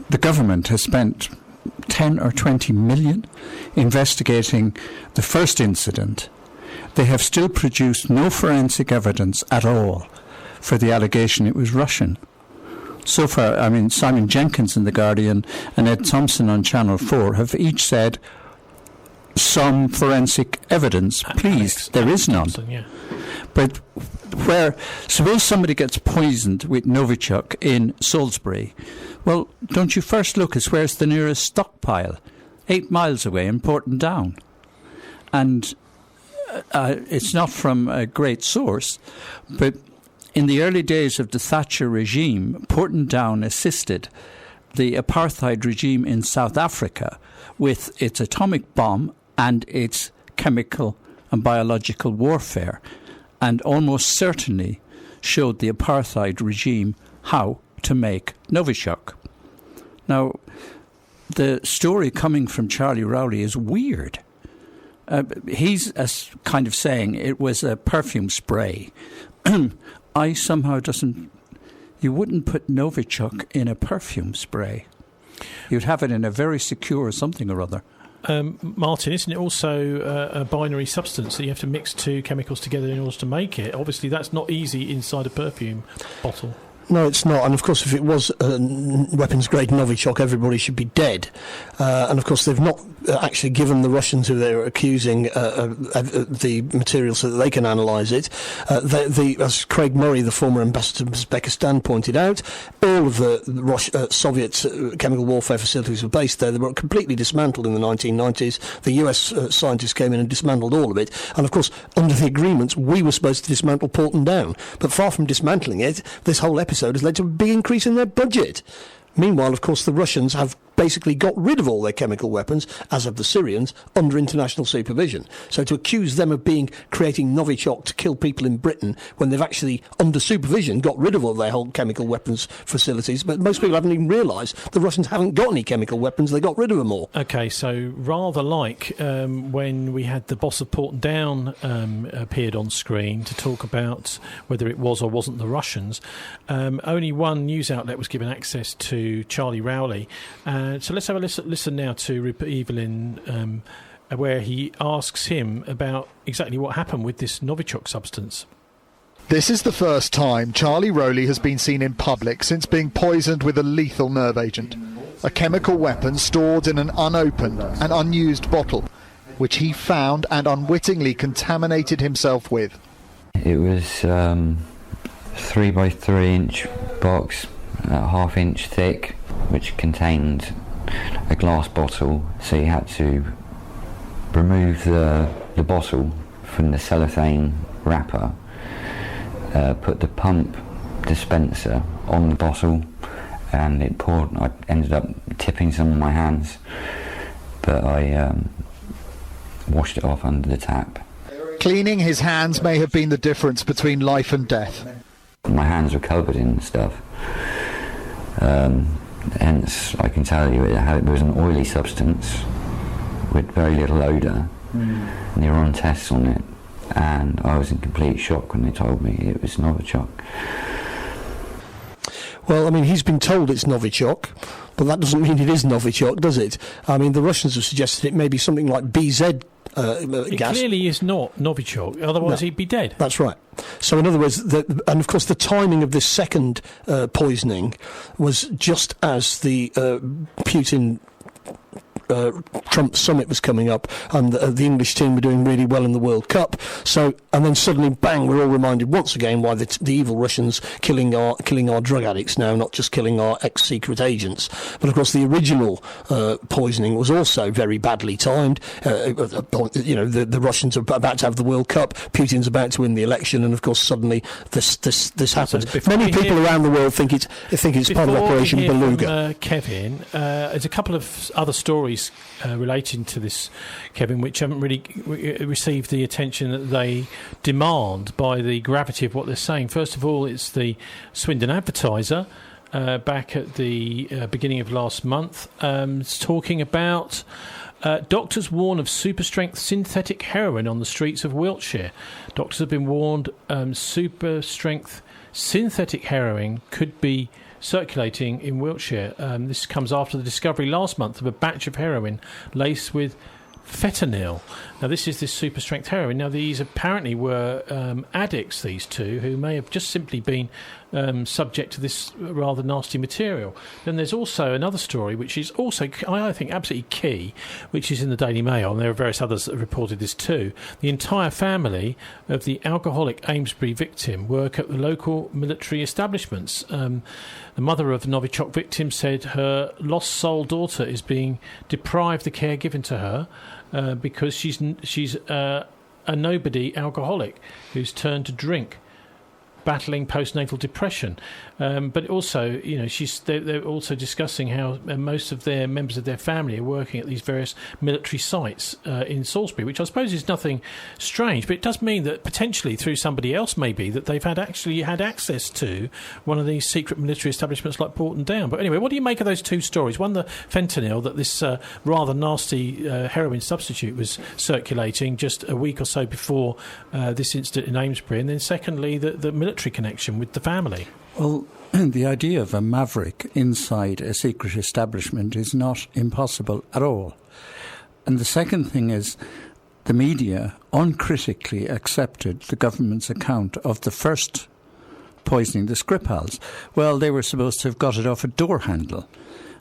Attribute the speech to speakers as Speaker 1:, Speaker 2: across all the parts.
Speaker 1: the government has spent 10 or 20 million investigating the first incident. They have still produced no forensic evidence at all for the allegation it was Russian. So far, I mean, Simon Jenkins in The Guardian and Ed Thompson on Channel 4 have each said some forensic evidence. Please, there is none.
Speaker 2: Thompson, yeah.
Speaker 1: But suppose somebody gets poisoned with Novichok in Salisbury. Well, don't you first look as where's the nearest stockpile? 8 miles away in Portendown. And it's not from a great source, but in the early days of the Thatcher regime, Portendown assisted the apartheid regime in South Africa with its atomic bomb and its chemical and biological warfare, and almost certainly showed the apartheid regime how to make Novichok. Now, the story coming from Charlie Rowley is weird. He's kind of saying it was a perfume spray. I somehow you wouldn't put Novichok in a perfume spray. You'd have it in a very secure something or other.
Speaker 2: Martin, isn't it also a binary substance that you have to mix two chemicals together in order to make it? Obviously, that's not easy inside a perfume bottle.
Speaker 3: No, it's not. And, of course, if it was weapons-grade Novichok, everybody should be dead. And, of course, they've not actually given the Russians who they're accusing the material so that they can analyse it. As Craig Murray, the former ambassador to Uzbekistan, pointed out, all of the Soviet chemical warfare facilities were based there. They were completely dismantled in the 1990s. The US scientists came in and dismantled all of it. And, of course, under the agreements, we were supposed to dismantle Portendown. But far from dismantling it, this whole episode has led to a big increase in their budget. Meanwhile, of course, the Russians have basically got rid of all their chemical weapons, as have the Syrians, under international supervision. So to accuse them of creating Novichok to kill people in Britain when they've actually, under supervision, got rid of all their whole chemical weapons facilities, but most people haven't even realised the Russians haven't got any chemical weapons, they got rid of them all.
Speaker 2: OK, so rather like when we had the boss of Portendown appeared on screen to talk about whether it was or wasn't the Russians, only one news outlet was given access to Charlie Rowley. So let's have a listen now to Rupert Evelyn, where he asks him about exactly what happened with this Novichok substance.
Speaker 4: This is the first time Charlie Rowley has been seen in public since being poisoned with a lethal nerve agent, a chemical weapon stored in an unopened and unused bottle, which he found and unwittingly contaminated himself with.
Speaker 5: It was 3 by 3 inch box, ½ inch thick, which contained a glass bottle, so you had to remove the bottle from the cellophane wrapper, put the pump dispenser on the bottle, and it poured. I ended up tipping some of my hands, but I washed it off under the tap.
Speaker 4: Cleaning his hands may have been the difference between life and death.
Speaker 5: My hands were covered in stuff. Hence, I can tell you it was an oily substance with very little odour. And they were on tests on it, and I was in complete shock when they told me it was Novichok.
Speaker 3: Well, I mean, he's been told it's Novichok, but that doesn't mean it is Novichok, does it? I mean, the Russians have suggested it may be something like BZ
Speaker 2: it
Speaker 3: gas.
Speaker 2: Clearly is not Novichok, otherwise he'd be dead.
Speaker 3: That's right. So in other words, and of course the timing of this second poisoning was just as the Putin Trump summit was coming up, and the English team were doing really well in the World Cup. So, and then suddenly, bang! We're all reminded once again why the evil Russians killing our drug addicts now, not just killing our ex-secret agents. But of course, the original poisoning was also very badly timed. The Russians are about to have the World Cup. Putin's about to win the election, and of course, suddenly this happens. So many people around the world think it's part of Operation Beluga.
Speaker 2: From, Kevin, there's a couple of other stories relating to this, Kevin, which haven't really received the attention that they demand by the gravity of what they're saying. First of all, it's the Swindon Advertiser back at the beginning of last month, talking about doctors warn of super-strength synthetic heroin on the streets of Wiltshire. Doctors have been warned super-strength synthetic heroin could be circulating in Wiltshire. This comes after the discovery last month of a batch of heroin laced with fentanyl. Now, this is this super strength heroin. Now, these apparently were addicts, these two, who may have just simply been subject to this rather nasty material. Then there's also another story, which is also, I think, absolutely key, which is in the Daily Mail, and there are various others that have reported this too. The entire family of the alcoholic Amesbury victim work at the local military establishments. The mother of the Novichok victim said her lost soul daughter is being deprived the care given to her because she's a nobody alcoholic who's turned to drink, battling postnatal depression. But also, you know, they're also discussing how most of their members of their family are working at these various military sites in Salisbury, which I suppose is nothing strange, but it does mean that potentially through somebody else maybe that they've had access to one of these secret military establishments like Porton Down. But anyway, what do you make of those two stories? One, the fentanyl, that this rather nasty heroin substitute was circulating just a week or so before this incident in Amesbury, and then secondly, the military connection with the family.
Speaker 1: Well, the idea of a maverick inside a secret establishment is not impossible at all. And the second thing is the media uncritically accepted the government's account of the first poisoning, the Skripals. Well, they were supposed to have got it off a door handle.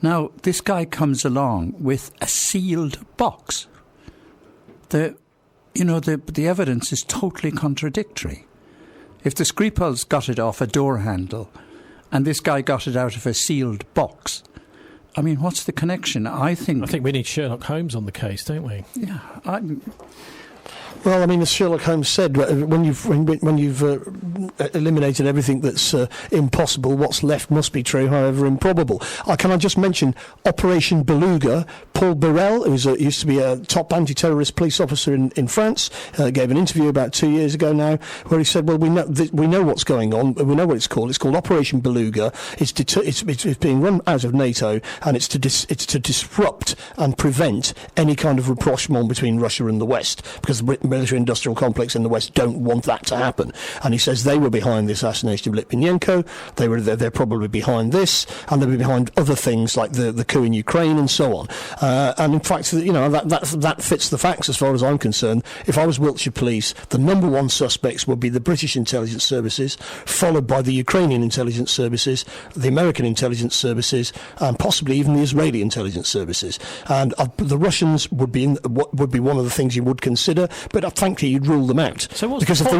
Speaker 1: Now, this guy comes along with a sealed box. The evidence is totally contradictory. If the Skripals got it off a door handle and this guy got it out of a sealed box, I mean, what's the connection? I think
Speaker 2: we need Sherlock Holmes on the case, don't we?
Speaker 1: Yeah.
Speaker 3: Well, I mean, as Sherlock Holmes said, when you've eliminated everything that's impossible, what's left must be true, however improbable. Can I just mention Operation Beluga? Paul Burrell, who used to be a top anti-terrorist police officer in France, gave an interview about 2 years ago now, where he said, "Well, we know what's going on. We know what it's called. It's called Operation Beluga. It's being run out of NATO, and it's to disrupt and prevent any kind of rapprochement between Russia and the West, because the military-industrial complex in the West don't want that to happen." And he says they were behind the assassination of Litvinenko. They're probably behind this, and they'll be behind other things like the coup in Ukraine and so on. And in fact, that fits the facts as far as I'm concerned. If I was Wiltshire Police, the number one suspects would be the British intelligence services, followed by the Ukrainian intelligence services, the American intelligence services, and possibly even the Israeli intelligence services. And the Russians would be one of the things you would consider, but frankly, you'd rule them out.
Speaker 2: So
Speaker 3: because if the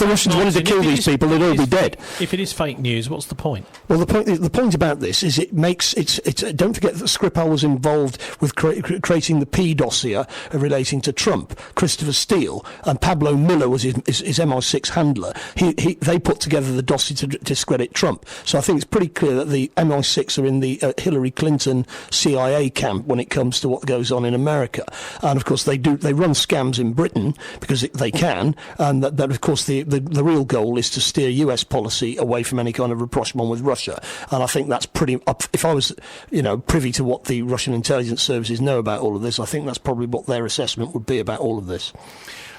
Speaker 3: Russians wanted to kill these people, they'd all be dead.
Speaker 2: If it is fake news, what's the point?
Speaker 3: Well, the point about this is it makes it's. Don't forget that Skripal was involved with creating the P dossier relating to Trump. Christopher Steele and Pablo Miller was his MI6 handler. They put together the dossier to discredit Trump. So I think it's pretty clear that the MI6 are in the Hillary Clinton CIA camp when it comes to what goes on in America. And of course they run scams in Britain because they can, and that of course the real goal is to steer US policy away from any kind of rapprochement with Russia. And I think that's pretty. If I was, privy to what the Russian intelligence services know about all of this, I think that's probably what their assessment would be about all of this.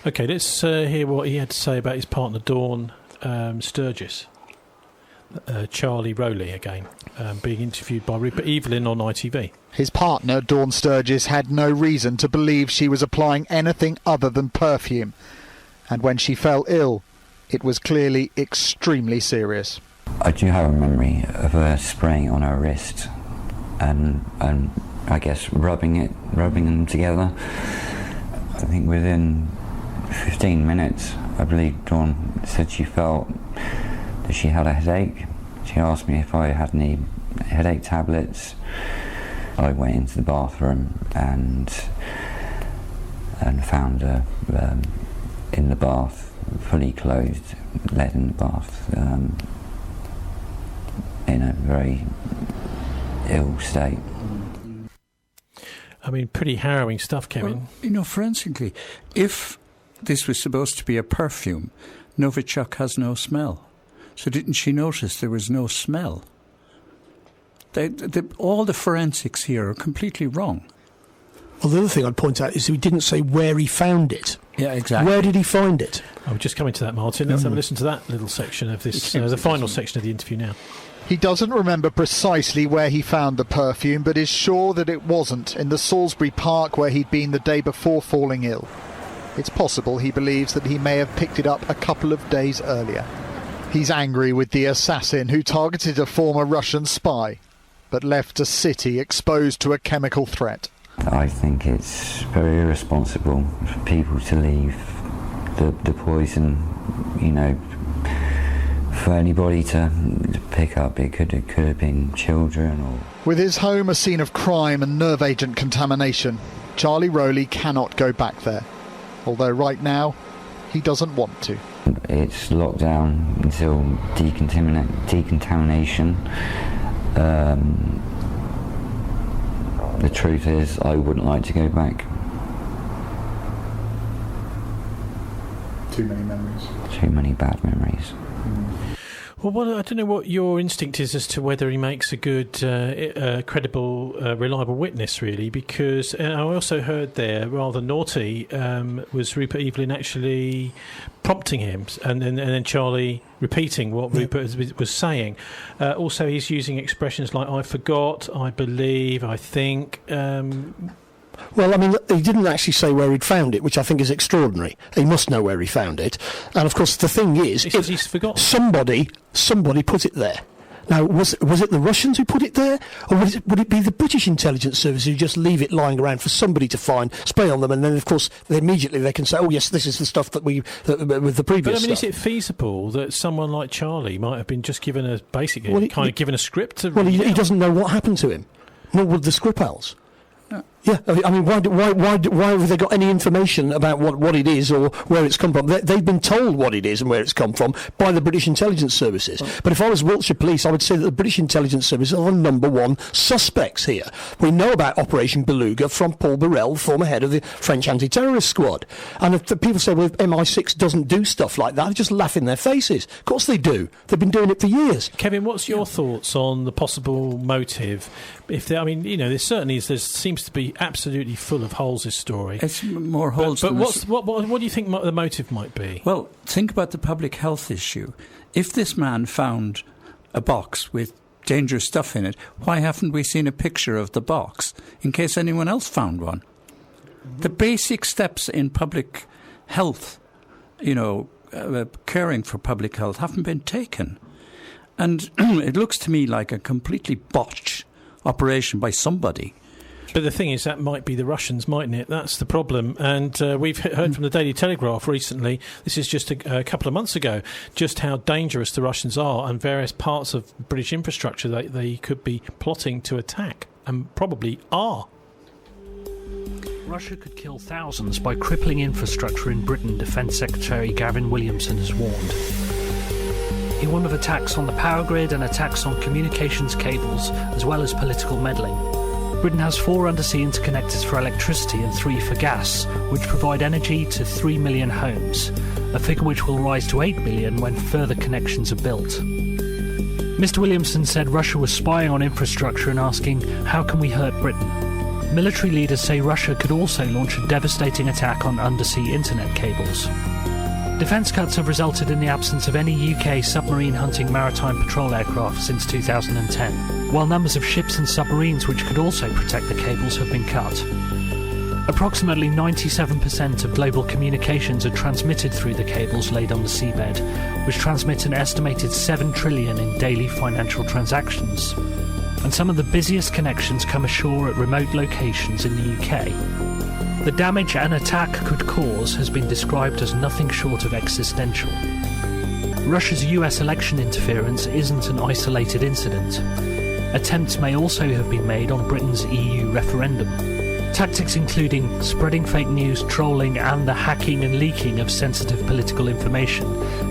Speaker 2: Okay, let's hear what he had to say about his partner Dawn Sturgis. Charlie Rowley again, being interviewed by Rupert Evelyn on ITV.
Speaker 4: His partner, Dawn Sturgis, had no reason to believe she was applying anything other than perfume. And when she fell ill, it was clearly extremely serious.
Speaker 5: I do have a memory of her spraying on her wrist and I guess rubbing them together. I think within 15 minutes, I believe Dawn said she felt that she had a headache. She asked me if I had any headache tablets. I went into the bathroom and found her in the bath, fully clothed, led in the bath, in a very ill state.
Speaker 2: I mean, pretty harrowing stuff, Kevin.
Speaker 1: Well, forensically, if this was supposed to be a perfume, Novichok has no smell. So didn't she notice there was no smell? All the forensics here are completely wrong.
Speaker 3: Well, the other thing I'd point out is he didn't say where he found it.
Speaker 1: Yeah, exactly.
Speaker 3: Where did he find it?
Speaker 2: We're just coming to that, Martin. Let's have a listen to that little section of this, the final section of the interview now.
Speaker 4: He doesn't remember precisely where he found the perfume, but is sure that it wasn't in the Salisbury Park where he'd been the day before falling ill. It's possible he believes that he may have picked it up a couple of days earlier. He's angry with the assassin who targeted a former Russian spy, but left a city exposed to a chemical threat.
Speaker 5: I think it's very irresponsible for people to leave the poison, for anybody to pick up. It could have been children or...
Speaker 4: With his home a scene of crime and nerve agent contamination, Charlie Rowley cannot go back there. Although right now, he doesn't want to.
Speaker 5: It's locked down until decontamination. The truth is, I wouldn't like to go back.
Speaker 4: Too many memories.
Speaker 5: Too many bad memories.
Speaker 2: Well, I don't know what your instinct is as to whether he makes a good, credible, reliable witness, really, because I also heard there, rather naughty, was Rupert Evelyn actually prompting him, and then Charlie repeating what Rupert was saying. Also, he's using expressions like, I forgot, I believe, I think...
Speaker 3: Well, I mean, he didn't actually say where he'd found it, which I think is extraordinary. He must know where he found it. And, of course, the thing is...
Speaker 2: he's forgotten.
Speaker 3: Somebody put it there. Now, was it the Russians who put it there? Or would it be the British intelligence service who just leave it lying around for somebody to find, spray on them, and then, of course, immediately they can say, oh, yes, this is the stuff with the previous
Speaker 2: But, I mean,
Speaker 3: stuff.
Speaker 2: is it feasible that someone like Charlie might have been just given a given a script to...
Speaker 3: Well, he doesn't know what happened to him, nor would the Skripals. Yeah, I mean, why have they got any information about what it is or where it's come from? They've been told what it is and where it's come from by the British intelligence services. But if I was Wiltshire Police, I would say that the British intelligence services are the number one suspects here. We know about Operation Beluga from Paul Burrell, former head of the French anti-terrorist squad. And if people say, well, if MI6 doesn't do stuff like that, they just laugh in their faces. Of course they do. They've been doing it for years.
Speaker 2: Kevin, what's your thoughts on the possible motive? There seems to be absolutely full of holes, this story.
Speaker 1: It's more holes
Speaker 2: but
Speaker 1: than
Speaker 2: what do you think the motive might be?
Speaker 1: Well, think about the public health issue. If this man found a box with dangerous stuff in it, why haven't we seen a picture of the box in case anyone else found one? Mm-hmm. The basic steps in public health, caring for public health, haven't been taken. And it looks to me like a completely botched operation by somebody.
Speaker 2: But the thing is, that might be the Russians, mightn't it? That's the problem. And we've heard from the Daily Telegraph recently, this is just a couple of months ago, just how dangerous the Russians are and various parts of British infrastructure that they could be plotting to attack, and probably are.
Speaker 6: Russia could kill thousands by crippling infrastructure in Britain, Defence Secretary Gavin Williamson has warned. He warned of attacks on the power grid and attacks on communications cables, as well as political meddling. Britain has 4 undersea interconnectors for electricity and 3 for gas, which provide energy to 3 million homes, a figure which will rise to 8 million when further connections are built. Mr. Williamson said Russia was spying on infrastructure and asking, how can we hurt Britain? Military leaders say Russia could also launch a devastating attack on undersea internet cables. Defence cuts have resulted in the absence of any UK submarine hunting maritime patrol aircraft since 2010, while numbers of ships and submarines which could also protect the cables have been cut. Approximately 97% of global communications are transmitted through the cables laid on the seabed, which transmit an estimated 7 trillion in daily financial transactions. And some of the busiest connections come ashore at remote locations in the UK. The damage an attack could cause has been described as nothing short of existential. Russia's US election interference isn't an isolated incident. Attempts may also have been made on Britain's EU referendum. Tactics including spreading fake news, trolling, and the hacking and leaking of sensitive political information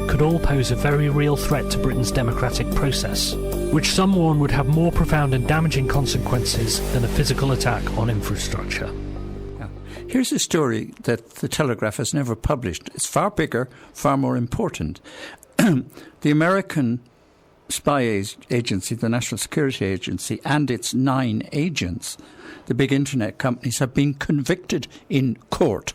Speaker 6: could all pose a very real threat to Britain's democratic process, which some warn would have more profound and damaging consequences than a physical attack on infrastructure.
Speaker 1: Here's a story that the Telegraph has never published. It's far bigger, far more important. The American spy agency, the National Security Agency, and its 9 agents, the big internet companies, have been convicted in court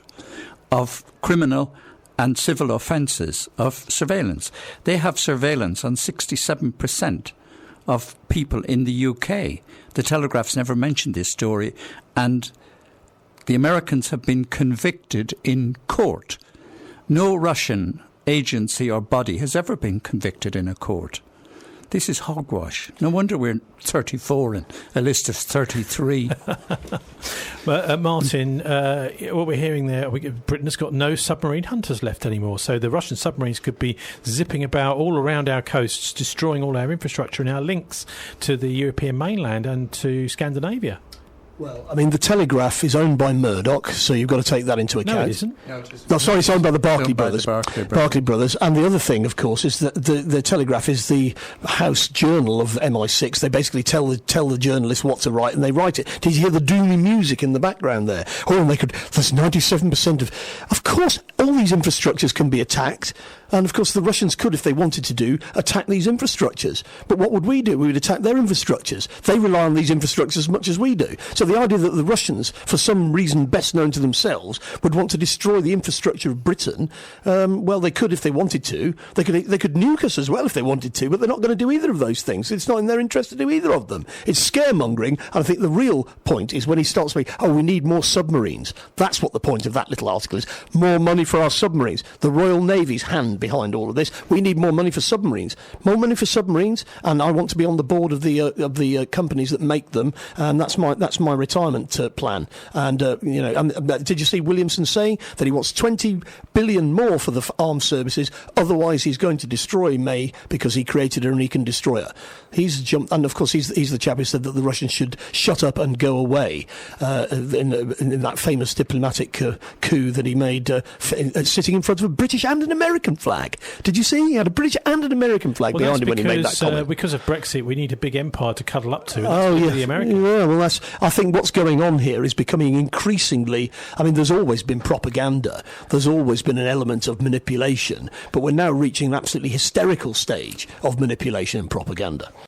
Speaker 1: of criminal and civil offences of surveillance. They have surveillance on 67% of people in the UK. The Telegraph's never mentioned this story, and the Americans have been convicted in court. No Russian agency or body has ever been convicted in a court. This is hogwash. No wonder we're 34 in a list of 33.
Speaker 2: But Martin, what we're hearing there, Britain has got no submarine hunters left anymore. So the Russian submarines could be zipping about all around our coasts, destroying all our infrastructure and our links to the European mainland and to Scandinavia.
Speaker 3: Well, I mean, the Telegraph is owned by Murdoch, so you've got to take that into account.
Speaker 2: No, it isn't.
Speaker 3: No, sorry, it's owned by the Barclay
Speaker 1: Brothers.
Speaker 3: Barclay Brothers. And the other thing, of course, is that the Telegraph is the house journal of MI6. They basically tell the journalists what to write, and they write it. Did you hear the doomy music in the background there? Oh, and there's 97% of course, all these infrastructures can be attacked. And, of course, the Russians could, if they wanted to attack these infrastructures. But what would we do? We would attack their infrastructures. They rely on these infrastructures as much as we do. So the idea that the Russians, for some reason best known to themselves, would want to destroy the infrastructure of Britain, well, they could if they wanted to. They could nuke us as well if they wanted to, but they're not going to do either of those things. It's not in their interest to do either of them. It's scaremongering, and I think the real point is when he starts saying, we need more submarines. That's what the point of that little article is. More money for our submarines. The Royal Navy's hand behind all of this. We need more money for submarines. More money for submarines, and I want to be on the board of the companies that make them, and that's my retirement plan. And did you see Williamson saying that he wants 20 billion more for the armed services? Otherwise, he's going to destroy May because he created her and he can destroy her. He's jumped, and of course, he's the chap who said that the Russians should shut up and go away in that famous diplomatic coup that he made, sitting in front of a British and an American flag. Did you see? He had a British and an American flag behind him when he made that comment.
Speaker 2: Because of Brexit, we need a big empire to cuddle up to. The Americans.
Speaker 3: Yeah, well, I think what's going on here is becoming increasingly. I mean, there's always been propaganda. There's always been an element of manipulation, but we're now reaching an absolutely hysterical stage of manipulation and propaganda.